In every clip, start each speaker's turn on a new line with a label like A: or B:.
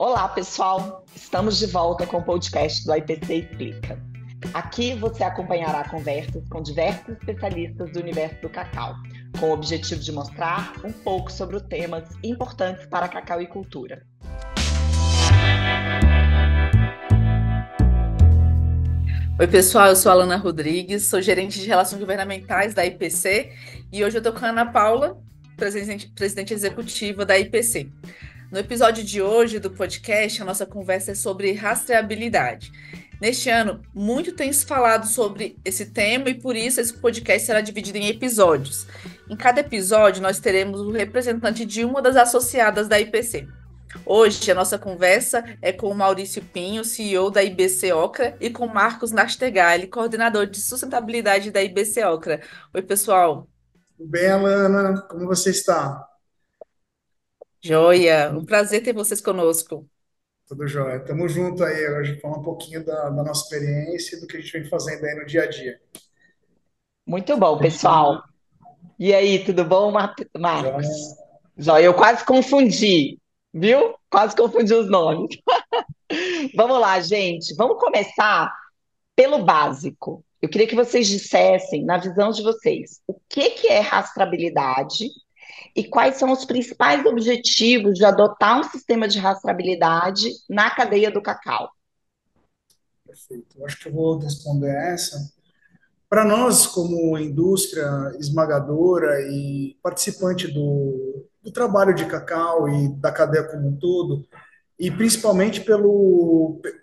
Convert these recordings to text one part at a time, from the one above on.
A: Olá, pessoal! Estamos de volta com o podcast do IPC Explica. Aqui você acompanhará conversas com diversos especialistas do universo do cacau, com o objetivo de mostrar um pouco sobre os temas importantes para a cacauicultura.
B: Oi, pessoal, eu sou a Alana Rodrigues, sou gerente de relações governamentais da IPC e hoje eu estou com a Ana Paula, presidente executiva da IPC. No episódio de hoje do podcast, a nossa conversa é sobre rastreabilidade. Neste ano, muito tem se falado sobre esse tema e por isso esse podcast será dividido em episódios. Em cada episódio, nós teremos um representante de uma das associadas da IPC. Hoje, a nossa conversa é com o Maurício Pinho, CEO da IBC Ocra, e com Marcos Nastergalli, coordenador de sustentabilidade da IBC Ocra. Oi, pessoal.
C: Tudo bem, Alana? Como você está?
B: Joia, um prazer ter vocês conosco.
C: Tudo jóia. Estamos juntos aí hoje, falar um pouquinho da nossa experiência e do que a gente vem fazendo aí no dia a dia.
A: Muito bom, pessoal! E aí, tudo bom,
C: Jóia.
A: Marcos? Joia, eu quase confundi, viu? Quase confundi os nomes. Vamos lá, gente. Vamos começar pelo básico. Eu queria que vocês dissessem, na visão de vocês, o que é rastreabilidade e quais são os principais objetivos de adotar um sistema de rastreabilidade na cadeia do cacau.
C: Perfeito. Eu acho que eu vou responder essa. Para nós, como indústria esmagadora e participante do trabalho de cacau e da cadeia como um todo, e principalmente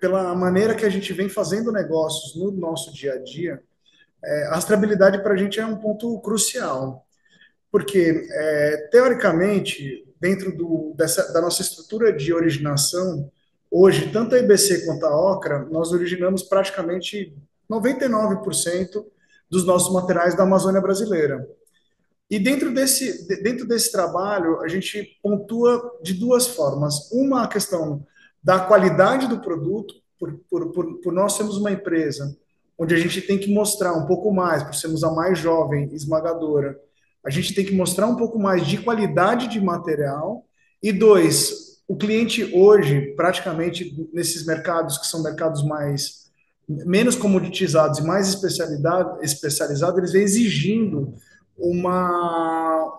C: pela maneira que a gente vem fazendo negócios no nosso dia a dia, a rastreabilidade para a gente é um ponto crucial. Porque, teoricamente, dentro da nossa estrutura de originação, hoje, tanto a IBC quanto a Ocra, nós originamos praticamente 99% dos nossos materiais da Amazônia brasileira. E dentro desse trabalho, a gente pontua de duas formas. Uma, a questão da qualidade do produto, por nós sermos uma empresa onde a gente tem que mostrar um pouco mais, por sermos a mais jovem esmagadora, a gente tem que mostrar um pouco mais de qualidade de material. E dois, o cliente hoje, praticamente nesses mercados que são mercados mais menos comoditizados e mais especializados, eles vêm exigindo uma,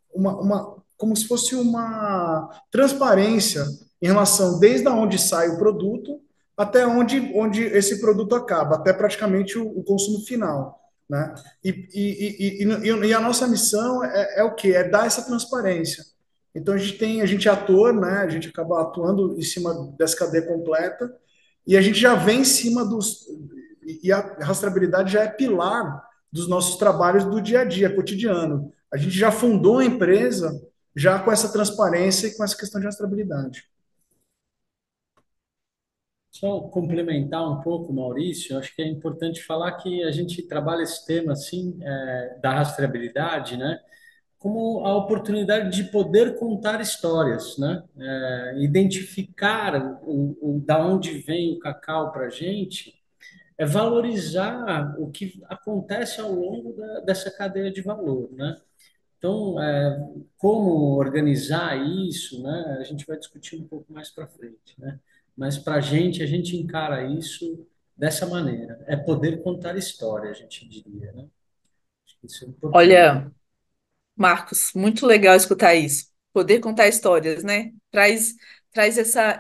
C: uma, como se fosse uma transparência em relação desde onde sai o produto até onde esse produto acaba, até praticamente o consumo final, né? E a nossa missão é o quê? É dar essa transparência. Então a gente é ator, né? A gente acaba atuando em cima dessa cadeia completa e a gente já vem em cima e a rastreabilidade já é pilar dos nossos trabalhos do dia a dia, cotidiano. A gente já fundou a empresa já com essa transparência e com essa questão de rastreabilidade.
D: Só complementar um pouco, Maurício, acho que é importante falar que a gente trabalha esse tema assim, da rastreabilidade, né, como a oportunidade de poder contar histórias, né, identificar da onde vem o cacau para a gente, é valorizar o que acontece ao longo dessa cadeia de valor, né? Então, como organizar isso, né? A gente vai discutir um pouco mais para frente, né? Mas para a gente encara isso dessa maneira. É poder contar história, a gente diria, né? Acho que isso é importante.
B: Olha, Marcos, muito legal escutar isso. Poder contar histórias, né? Traz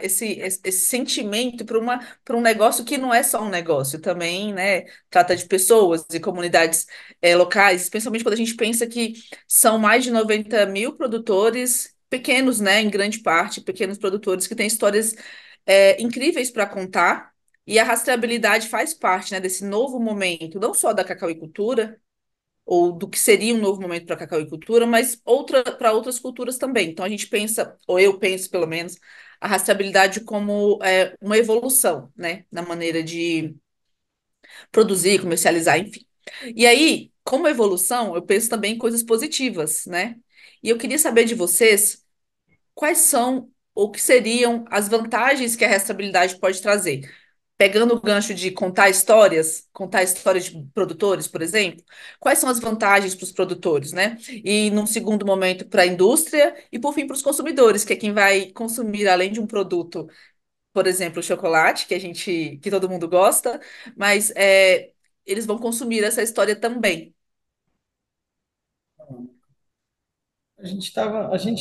B: esse sentimento para um negócio que não é só um negócio, também, né? Trata de pessoas e comunidades locais, especialmente quando a gente pensa que são mais de 90 mil produtores, pequenos, né? Em grande parte, pequenos produtores que têm histórias incríveis para contar. E a rastreabilidade faz parte, né, desse novo momento, não só da cacauicultura, ou do que seria um novo momento para a cacauicultura, mas para outras culturas também. Então a gente pensa, ou eu penso pelo menos, a rastreabilidade como uma evolução, né, na maneira de produzir, comercializar, enfim. E aí, como evolução, eu penso também em coisas positivas, né? E eu queria saber de vocês quais são ou que seriam as vantagens que a rastreabilidade pode trazer. pegando o gancho de contar histórias de produtores, por exemplo, quais são as vantagens para os produtores, né? E num segundo momento para a indústria e por fim para os consumidores, que é quem vai consumir além de um produto, por exemplo, o chocolate, que todo mundo gosta, mas eles vão consumir essa história também.
D: A gente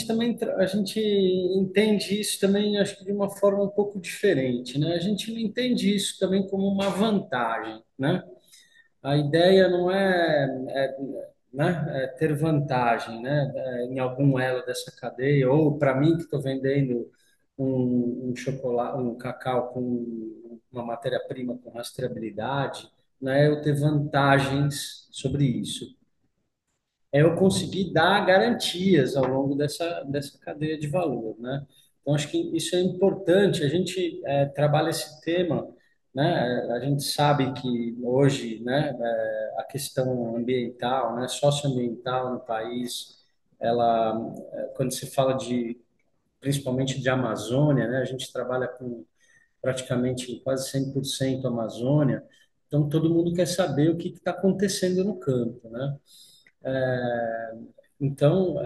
D: também, a gente entende isso também, acho que de uma forma um pouco diferente, né? A gente não entende isso também como uma vantagem, né? A ideia não né, é ter vantagem, né, em algum elo dessa cadeia, ou para mim que estou vendendo um chocolate, um cacau com uma matéria-prima com rastreabilidade, né, eu ter vantagens sobre isso. É eu conseguir dar garantias ao longo dessa cadeia de valor, né? Então, acho que isso é importante. A gente trabalha esse tema, né? A gente sabe que hoje, né, a questão ambiental, né, socioambiental no país, ela, quando se fala principalmente de Amazônia, né, a gente trabalha com praticamente quase 100% Amazônia, então todo mundo quer saber o que está acontecendo no campo, né? Então,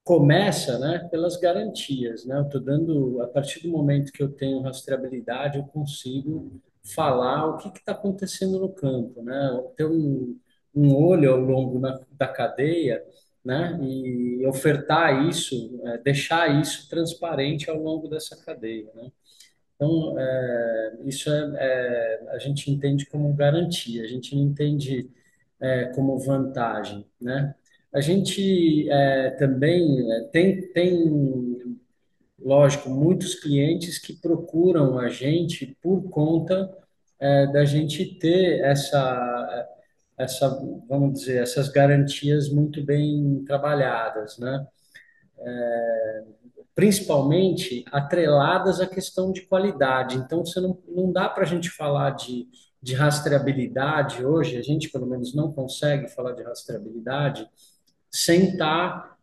D: começa, né, pelas garantias, né? Eu estou dando, a partir do momento que eu tenho rastreabilidade, eu consigo falar o que está acontecendo no campo, né? Ter um olho ao longo da cadeia, né? E ofertar isso, deixar isso transparente ao longo dessa cadeia, né? Então, isso a gente entende como garantia, a gente não entende como vantagem, né? A gente também tem, lógico, muitos clientes que procuram a gente por conta da gente ter vamos dizer, essas garantias muito bem trabalhadas, né? Principalmente atreladas à questão de qualidade. Então, você não dá para a gente falar de rastreabilidade hoje, a gente pelo menos não consegue falar de rastreabilidade sem estar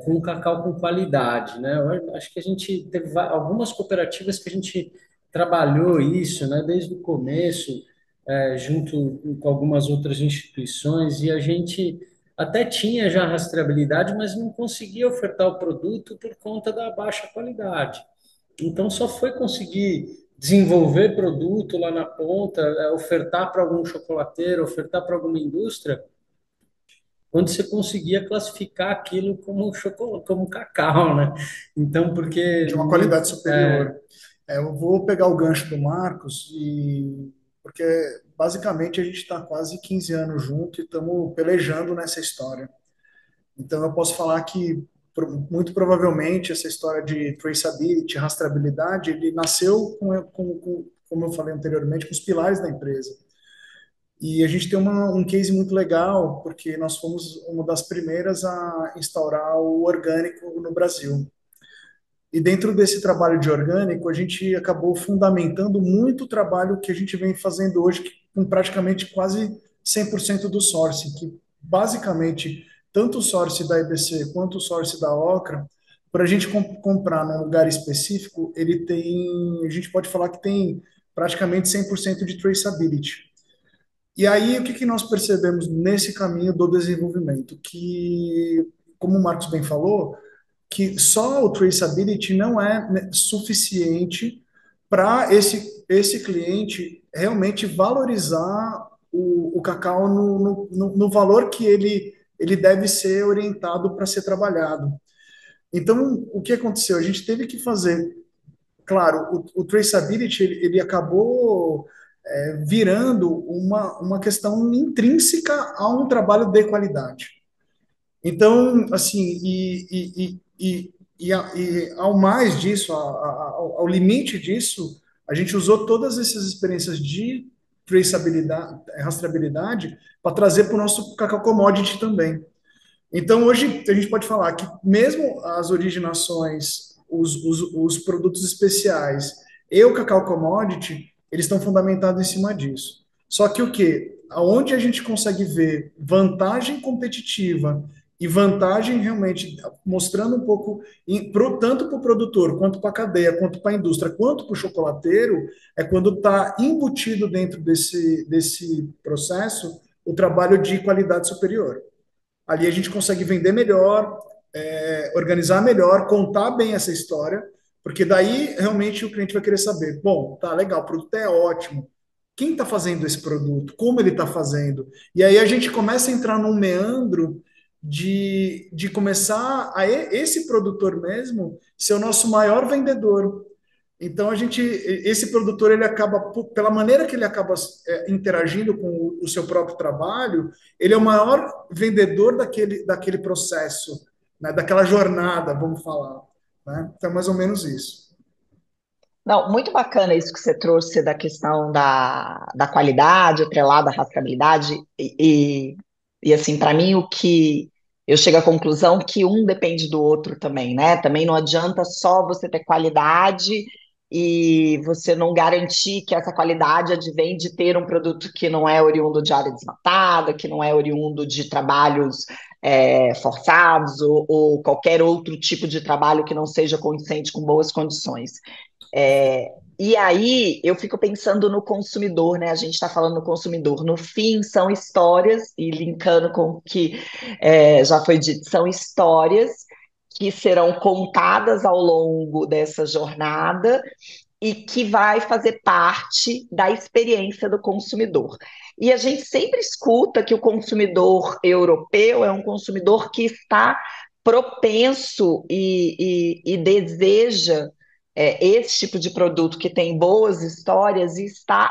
D: com cacau com qualidade, né? Eu acho que a gente teve algumas cooperativas que a gente trabalhou isso, né, desde o começo, junto com algumas outras instituições, e a gente até tinha já rastreabilidade, mas não conseguia ofertar o produto por conta da baixa qualidade. Então, só foi conseguir desenvolver produto lá na ponta, ofertar para algum chocolateiro, ofertar para alguma indústria, quando você conseguia classificar aquilo como chocolate, como cacau, né? Então, porque
C: De uma qualidade superior. Eu vou pegar o gancho do Marcos e porque basicamente a gente está quase 15 anos junto e estamos pelejando nessa história. Então eu posso falar que muito provavelmente essa história de traceability, rastreabilidade, ele nasceu como eu falei anteriormente, com os pilares da empresa. E a gente tem um case muito legal, porque nós fomos uma das primeiras a instaurar o orgânico no Brasil. E dentro desse trabalho de orgânico, a gente acabou fundamentando muito o trabalho que a gente vem fazendo hoje, com praticamente quase 100% do sourcing, que basicamente tanto o source da EBC quanto o source da Ocra, para a gente comprar num lugar específico, a gente pode falar que tem praticamente 100% de traceability. E aí, o que que nós percebemos nesse caminho do desenvolvimento? Que, como o Marcos bem falou, que só o traceability não é suficiente para esse cliente realmente valorizar o cacau no valor que ele deve ser orientado para ser trabalhado. Então, o que aconteceu? A gente teve que fazer, claro, o traceability ele acabou virando uma questão intrínseca a um trabalho de qualidade. Então, assim, e ao mais disso, ao limite disso, a gente usou todas essas experiências de traceabilidade, rastreabilidade, para trazer para o nosso cacau commodity também. Então, hoje, a gente pode falar que mesmo as originações, os produtos especiais e o cacau commodity, eles estão fundamentados em cima disso. Só que o quê? Aonde a gente consegue ver vantagem competitiva E vantagem realmente mostrando um pouco, tanto para o produtor, quanto para a cadeia, quanto para a indústria, quanto para o chocolateiro, é quando está embutido dentro desse processo o trabalho de qualidade superior. Ali a gente consegue vender melhor, organizar melhor, contar bem essa história, porque daí realmente o cliente vai querer saber, bom, tá legal, o produto é ótimo, quem está fazendo esse produto, como ele está fazendo, e aí a gente começa a entrar num meandro de começar esse produtor mesmo ser o nosso maior vendedor. Então esse produtor ele acaba, pela maneira que ele acaba interagindo com o seu próprio trabalho, ele é o maior vendedor daquele processo, né, daquela jornada, vamos falar, né? Então, é mais ou menos isso.
A: Não, muito bacana isso que você trouxe da questão da qualidade atrelada à rastreabilidade. Assim, para mim, o que eu chego à conclusão que um depende do outro também, né? Também não adianta só você ter qualidade e você não garantir que essa qualidade advém de ter um produto que não é oriundo de área desmatada, que não é oriundo de trabalhos forçados ou qualquer outro tipo de trabalho que não seja consciente com boas condições. E aí eu fico pensando no consumidor, né? A gente está falando no consumidor. No fim, são histórias, e linkando com o que já foi dito, são histórias que serão contadas ao longo dessa jornada e que vai fazer parte da experiência do consumidor. E a gente sempre escuta que o consumidor europeu é um consumidor que está propenso e deseja esse tipo de produto que tem boas histórias e está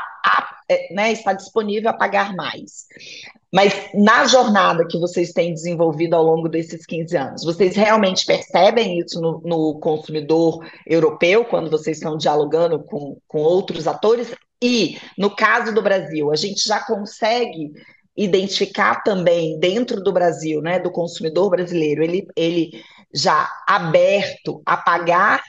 A: disponível a pagar mais. Mas na jornada que vocês têm desenvolvido ao longo desses 15 anos, vocês realmente percebem isso no consumidor europeu, quando vocês estão dialogando com outros atores? E, no caso do Brasil, a gente já consegue identificar também dentro do Brasil, né, do consumidor brasileiro, ele já aberto a pagar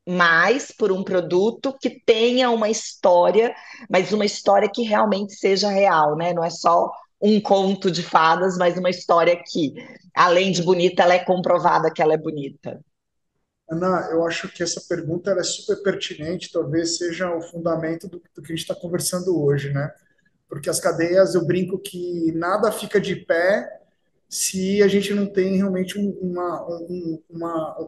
A: mais por um produto que tenha uma história, mas uma história que realmente seja real, né? Não é só um conto de fadas, mas uma história que, além de bonita, ela é comprovada que ela é bonita.
C: Ana, eu acho que essa pergunta ela é super pertinente, talvez seja o fundamento do que a gente está conversando hoje, né? Porque as cadeias, eu brinco que nada fica de pé se a gente não tem realmente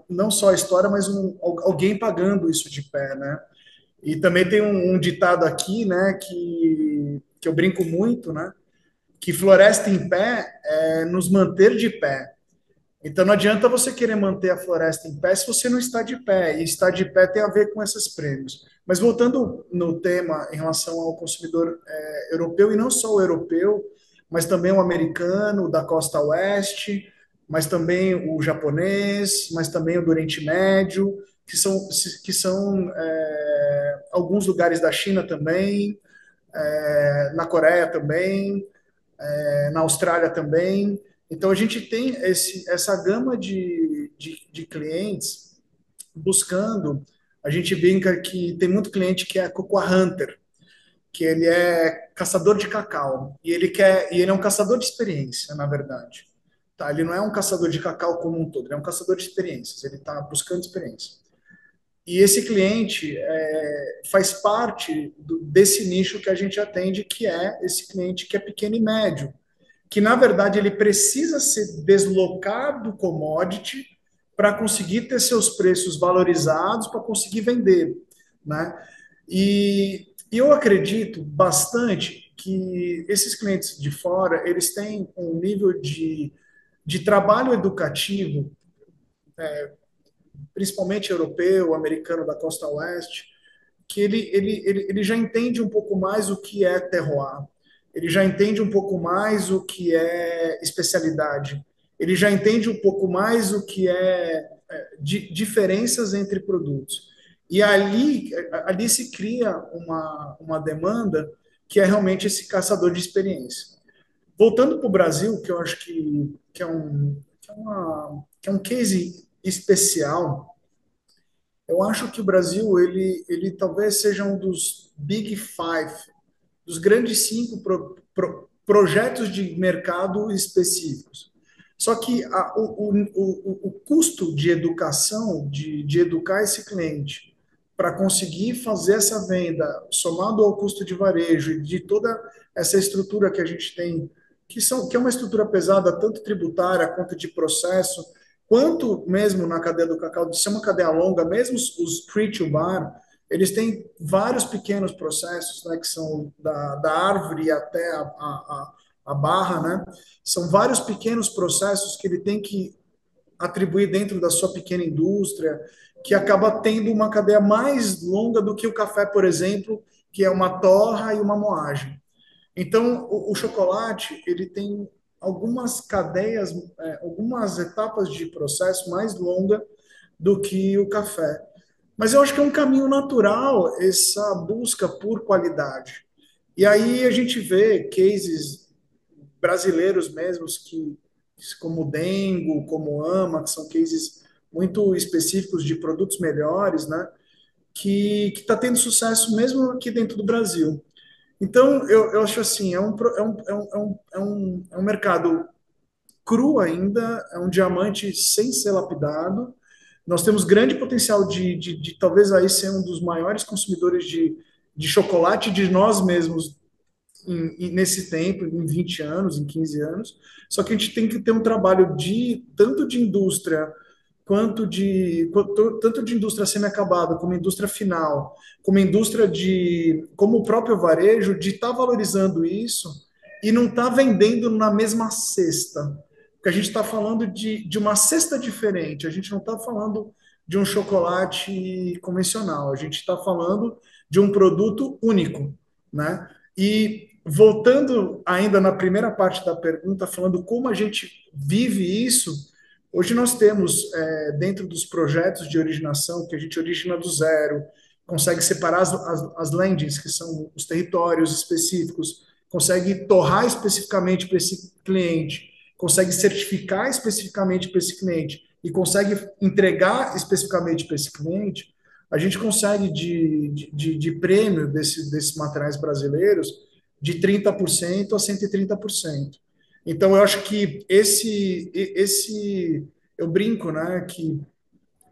C: não só a história, mas alguém pagando isso de pé, né? E também tem um ditado aqui, né, que eu brinco muito, né? Que floresta em pé é nos manter de pé. Então não adianta você querer manter a floresta em pé se você não está de pé. E estar de pé tem a ver com esses prêmios. Mas voltando no tema em relação ao consumidor europeu, e não só o europeu, mas também o americano, o da costa oeste, mas também o japonês, mas também o do Oriente Médio, que são alguns lugares da China também, na Coreia também, na Austrália também. Então, a gente tem essa gama de clientes buscando. A gente brinca que tem muito cliente que é Cocoa Hunter, que ele é caçador de cacau. E ele é um caçador de experiência, na verdade. Tá? Ele não é um caçador de cacau como um todo, ele é um caçador de experiências. Ele está buscando experiência. E esse cliente faz parte desse nicho que a gente atende, que é esse cliente que é pequeno e médio, que na verdade ele precisa se deslocar do commodity para conseguir ter seus preços valorizados, para conseguir vender, né? E eu acredito bastante que esses clientes de fora, eles têm um nível de trabalho educativo, principalmente europeu, americano da costa oeste, que ele já entende um pouco mais o que é terroir, ele já entende um pouco mais o que é especialidade, ele já entende um pouco mais o que diferenças entre produtos. E ali se cria uma demanda que é realmente esse caçador de experiência. Voltando para o Brasil, que eu acho que é um case especial. Eu acho que o Brasil ele talvez seja um dos Big Five, dos grandes cinco projetos de mercado específicos. Só que o custo de educação, de educar esse cliente para conseguir fazer essa venda, somado ao custo de varejo e de toda essa estrutura que a gente tem, que é uma estrutura pesada, tanto tributária quanto de processo, quanto mesmo na cadeia do cacau, de ser uma cadeia longa, mesmo os tree to bar, eles têm vários pequenos processos, né, que são da árvore até a barra, né? São vários pequenos processos que ele tem que atribuir dentro da sua pequena indústria, que acaba tendo uma cadeia mais longa do que o café, por exemplo, que é uma torra e uma moagem. Então, o chocolate, ele tem algumas cadeias, algumas etapas de processo mais longa do que o café. Mas eu acho que é um caminho natural essa busca por qualidade. E aí a gente vê cases brasileiros mesmos que como o Dengo, como o Ama, que são cases muito específicos de produtos melhores, né? Que está tendo sucesso mesmo aqui dentro do Brasil. Então, eu acho assim, é um mercado cru ainda, é um diamante sem ser lapidado. Nós temos grande potencial de talvez aí ser um dos maiores consumidores de chocolate de nós mesmos nesse tempo, em 20 anos, em 15 anos. Só que a gente tem que ter um trabalho de tanto de indústria tanto de indústria semi-acabada, como indústria final, como indústria como o próprio varejo, de estar valorizando isso e não estar vendendo na mesma cesta. Porque a gente está falando de uma cesta diferente, a gente não está falando de um chocolate convencional, a gente está falando de um produto único, né? E voltando ainda na primeira parte da pergunta, falando como a gente vive isso, hoje nós temos, dentro dos projetos de originação, que a gente origina do zero, consegue separar as landings, que são os territórios específicos, consegue torrar especificamente para esse cliente, consegue certificar especificamente para esse cliente e consegue entregar especificamente para esse cliente, a gente consegue de prêmio desses materiais brasileiros de 30% a 130%. Então, eu acho que eu brinco, né, que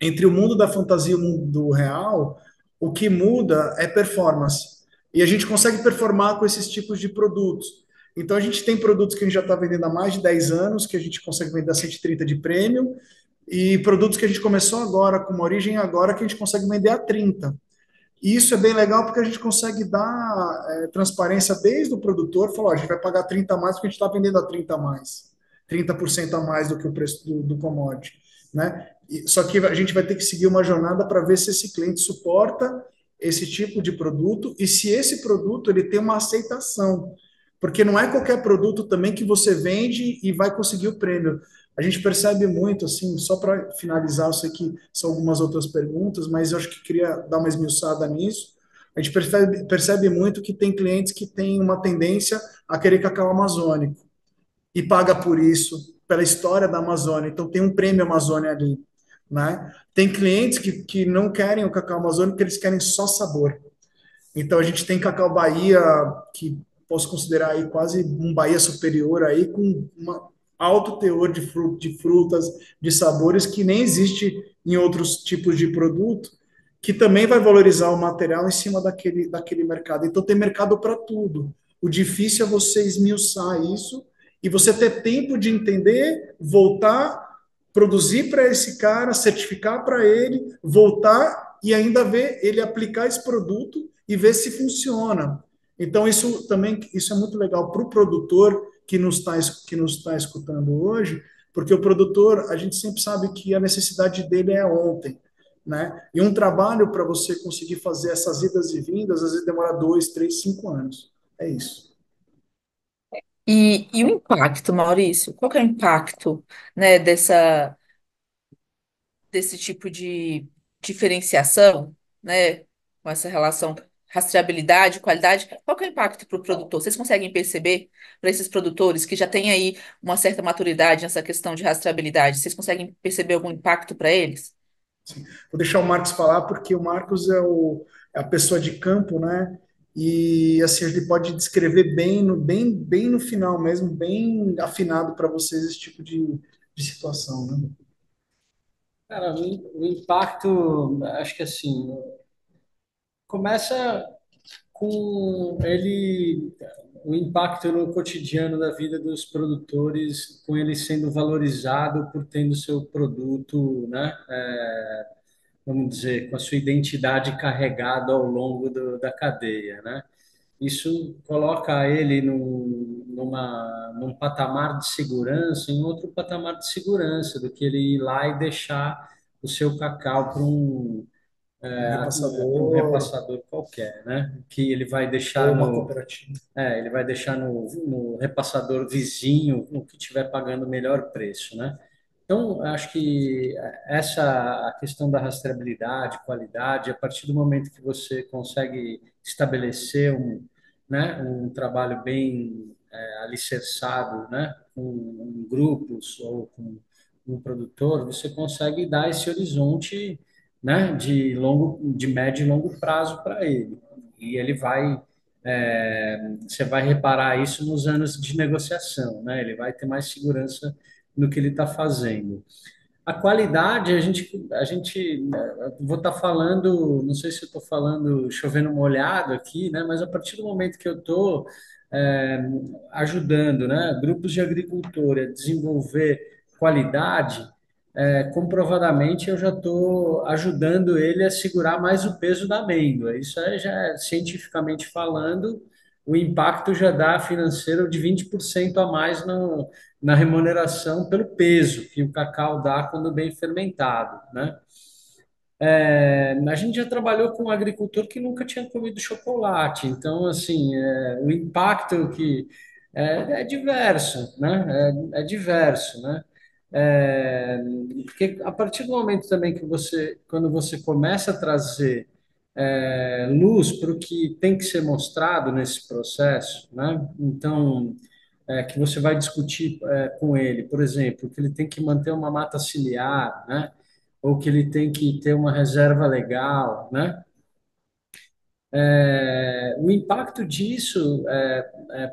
C: entre o mundo da fantasia e o mundo real, o que muda é performance. E a gente consegue performar com esses tipos de produtos. Então, a gente tem produtos que a gente já está vendendo há mais de 10 anos, que a gente consegue vender a 130 de prêmio, e produtos que a gente começou agora, com uma origem agora, que a gente consegue vender a 30. E isso é bem legal porque a gente consegue dar transparência desde o produtor, falar, ó, a gente vai pagar 30 a mais porque a gente está vendendo a 30 a mais, 30% a mais do que o preço do commodity, né? Só que a gente vai ter que seguir uma jornada para ver se esse cliente suporta esse tipo de produto e se esse produto ele tem uma aceitação, porque não é qualquer produto também que você vende e vai conseguir o prêmio. A gente percebe muito, assim, só para finalizar, eu sei que são algumas outras perguntas, mas eu acho que queria dar uma esmiuçada nisso. A gente percebe muito que tem clientes que têm uma tendência a querer cacau amazônico e paga por isso, pela história da Amazônia. Então tem um prêmio Amazônia ali, né? Tem clientes que não querem o cacau amazônico, eles querem só sabor. Então a gente tem Cacau Bahia, que posso considerar aí quase um Bahia superior aí, com um alto teor de frutas, de sabores que nem existe em outros tipos de produto, que também vai valorizar o material em cima daquele mercado. Então tem mercado para tudo. O difícil é você esmiuçar isso e você ter tempo de entender, voltar, produzir para esse cara, certificar para ele, voltar e ainda ver ele aplicar esse produto e ver se funciona. Então, isso é muito legal para o produtor que nos tá escutando hoje, porque o produtor, a gente sempre sabe que a necessidade dele é ontem, né? E um trabalho para você conseguir fazer essas idas e vindas, às vezes demora 2, 3, 5 anos. É isso.
B: E o impacto, Maurício? Qual que é o impacto, né, desse tipo de diferenciação, né, com essa relação rastreabilidade, qualidade? Qual que é o impacto para o produtor? Vocês conseguem perceber para esses produtores que já têm aí uma certa maturidade nessa questão de rastreabilidade? Vocês conseguem perceber algum impacto para eles?
C: Sim. Vou deixar o Marcos falar, porque o Marcos é a pessoa de campo, né? E assim, ele pode descrever bem no final mesmo, bem afinado para vocês esse tipo de situação, né?
D: Cara, o impacto, acho que assim, começa com ele, o impacto no cotidiano da vida dos produtores, com ele sendo valorizado por tendo seu produto, né, vamos dizer, com a sua identidade carregada ao longo da cadeia, né? Isso coloca ele num patamar de segurança, em outro patamar de segurança, do que ele ir lá e deixar o seu cacau para
C: Um
D: um
C: repassador
D: repassador qualquer, né? Que ele vai deixar
C: ou uma cooperativa.
D: ele vai deixar no repassador vizinho, no que estiver pagando o melhor preço, né? Então, acho que essa a questão da rastreabilidade, qualidade, a partir do momento que você consegue estabelecer né, um trabalho bem alicerçado, né, com grupos ou com um produtor, você consegue dar esse horizonte, né, de médio e longo prazo para ele. E ele vai você vai reparar isso nos anos de negociação, né? Ele vai ter mais segurança no que ele está fazendo. A qualidade, vou estar falando, não sei se eu estou falando chovendo molhado aqui, né? Mas a partir do momento que eu estou ajudando, né, grupos de agricultores a desenvolver qualidade, comprovadamente eu já estou ajudando ele a segurar mais o peso da amêndoa. Isso aí já é, cientificamente falando, o impacto já dá financeiro de 20% a mais na remuneração pelo peso que o cacau dá quando bem fermentado, né? A gente já trabalhou com um agricultor que nunca tinha comido chocolate, então, assim, o impacto que é diverso, né? É diverso, né? É, porque a partir do momento também que quando você começa a trazer luz para o que tem que ser mostrado nesse processo, né? Então, que você vai discutir com ele, por exemplo, que ele tem que manter uma mata ciliar, né? Ou que ele tem que ter uma reserva legal, né? O impacto disso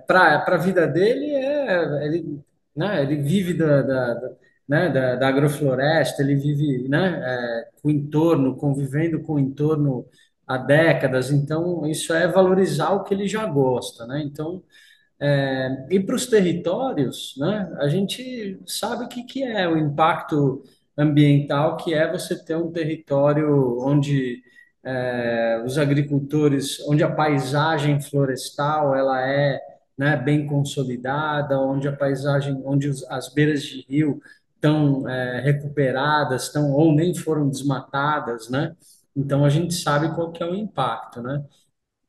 D: para a vida dele ele, né, ele vive né, da agrofloresta, ele vive, né, com o entorno, convivendo com o entorno há décadas, então isso é valorizar o que ele já gosta, né? Então, e para os territórios, né, a gente sabe que é o impacto ambiental, que é você ter um território onde os agricultores, onde a paisagem florestal ela é, né, bem consolidada, onde a paisagem, onde as beiras de rio estão recuperadas, estão ou nem foram desmatadas, né? Então a gente sabe qual que é o impacto, né?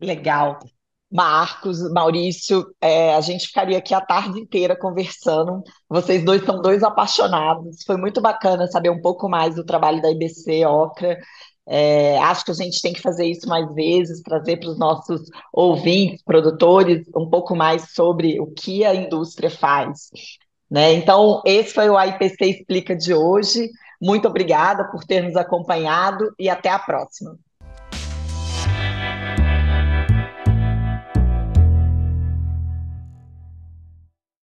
A: Legal. Marcos, Maurício, a gente ficaria aqui a tarde inteira conversando. Vocês dois são dois apaixonados. Foi muito bacana saber um pouco mais do trabalho da IBC Ocra. Acho que a gente tem que fazer isso mais vezes, trazer para os nossos ouvintes, produtores, um pouco mais sobre o que a indústria faz, né? Então, esse foi o IPC Explica de hoje. Muito obrigada por ter nos acompanhado e até a próxima.